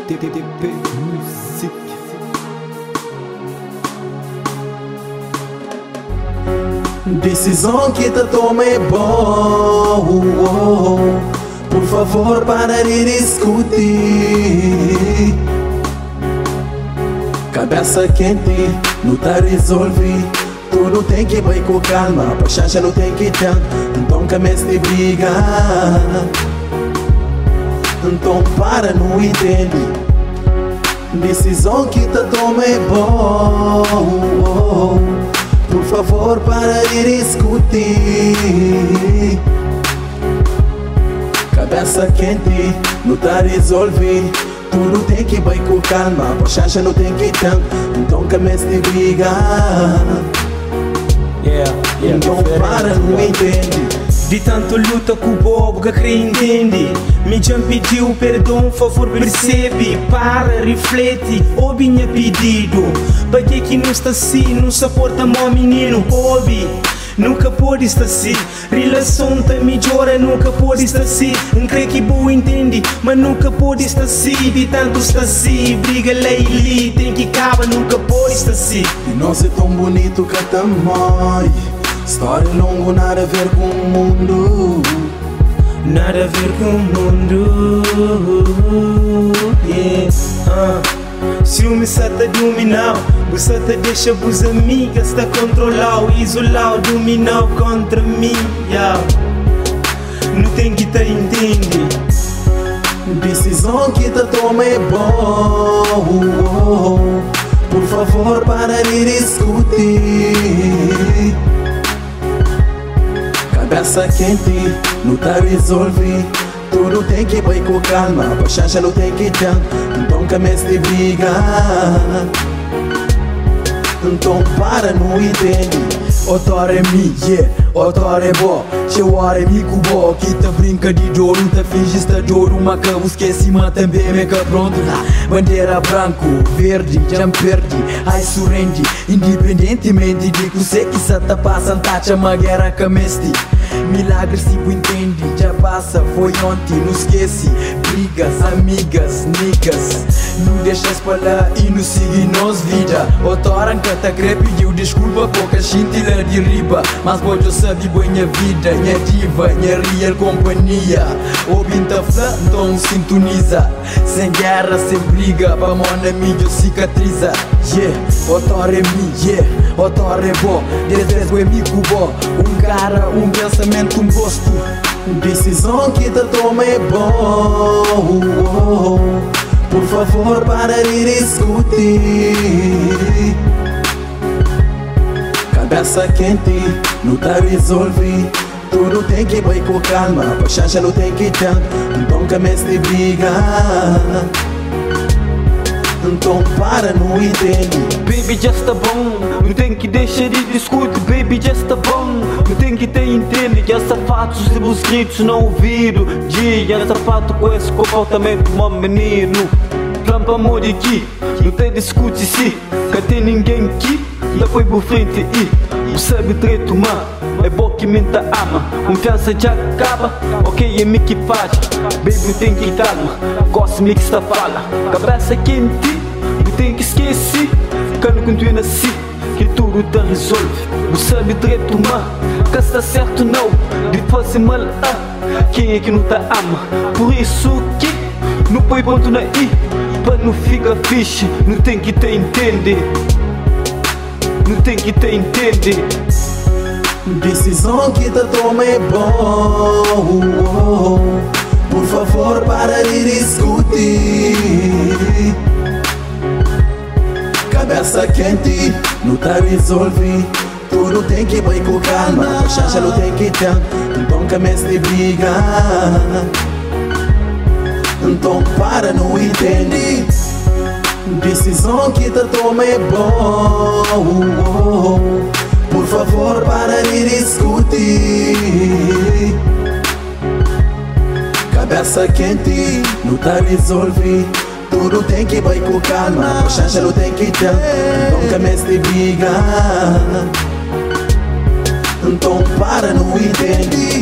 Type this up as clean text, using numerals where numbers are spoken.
TTP Music. Decisão que te toma é bom. Por favor, para de discutir. Cabeça quente, não tá resolve. Tudo tem que ir com calma, paciência não tem que ter. Então comece de brigar. Então para, não entende. Decisão que te toma é bom. Por favor, para de discutir. Cabeça quente, não tá resolve. Tudo tem que ir com calma, paciência não tem que ter. Então comece de brigar. Então para, não entende. De tanto luta com o bobo que queria entender. Me já pediu perdão, favor percebe. Para, reflete, ouve minha pedido. Para que não está assim, não suporta meu menino. Ouve, nunca pode estar assim. Relação tá melhora, nunca pode estar assim. Não creio que boa entende, mas nunca pode estar assim. De tanto está assim, briga Leili, tem que acabar, nunca pode estar assim. E nós é tão bonito que tá mãe. História longa, nada a ver com o mundo. Nada a ver com o mundo. Ciúme só tá dominando. Você tá deixa os amigas tá controlar, isolar, dominar contra mim. Não tem que tá entender. Decisão que te toma é bom. Por favor, para de discutir. Cabeça quente, não tá resolve. Tudo tem que ir com calma, paciência não tem que ter. Então comece de brigar. Então para, não entende. Otor é mi, otor é bo. Chewar é mi cubo. Que te brinca de jogo, te finge de jogo. Mas que esqueci, mas também me que pronto. Bandeira branco, verde, já perdi. Ai surrendi, independentemente de que sei que se te passa, tacha uma guerra que mesti. Milagre se tu entende, já passa, foi ontem, não esquece. Brigas, amigas, niggas. Não deixas pra lá e não siga nos vida. Otoran que te quer pediu desculpa porque chintila de riba. Mas pode saber bem minha vida, minha diva, minha real companhia. Ouvinte flã, então sintoniza. Sem guerra, sem briga, pra mão na mídia cicatriza. Otor é mi, otor é bo. Desde o amigo bo. Cara, pensamento, gosto. Decisão que te toma é bom. Por favor, para de discutir. Cabeça quente, não tá resolve. Tudo tem que ir com calma, paciência não tem que ter. Então comece de brigar. Então para, não entende. Baby, já está bom, não tem que deixar de discutir. Baby, já está bom, não tem que ter entende. Já sapatos e os gritos não ouviram. Já sapato com esse comportamento, meu menino. Rampa amor aqui, não tem discute se. Que tem ninguém aqui, já foi por frente e sabe treto, mano. É bom que mente ama, confiança já acaba. Ok, é minha equipagem, baby tem que calma. Gosto me que está fala, cabeça quente, não tem que esquecer. Quando continua assim, que tudo te resolve. Você sabe direito, mano, que está certo não. De fazer mal, quem é que não te ama? Por isso que não põe ponto na i. Pra não ficar fixe, não tem que te entender. Não tem que te entender. Decisão que te toma é bom. Por favor, para de discutir. Cabeça quente, não tá resolve. Tudo tem que ir com calma, paciência não tem que ter. Então comece de brigar. Então para, não entende. Decisão que te toma é bom. Por favor, para de discutir. Cabeça quente, não tá resolve. Tudo tem que ir com calma, paciência não tem que ter. Então comece de brigar. Então para, não entende.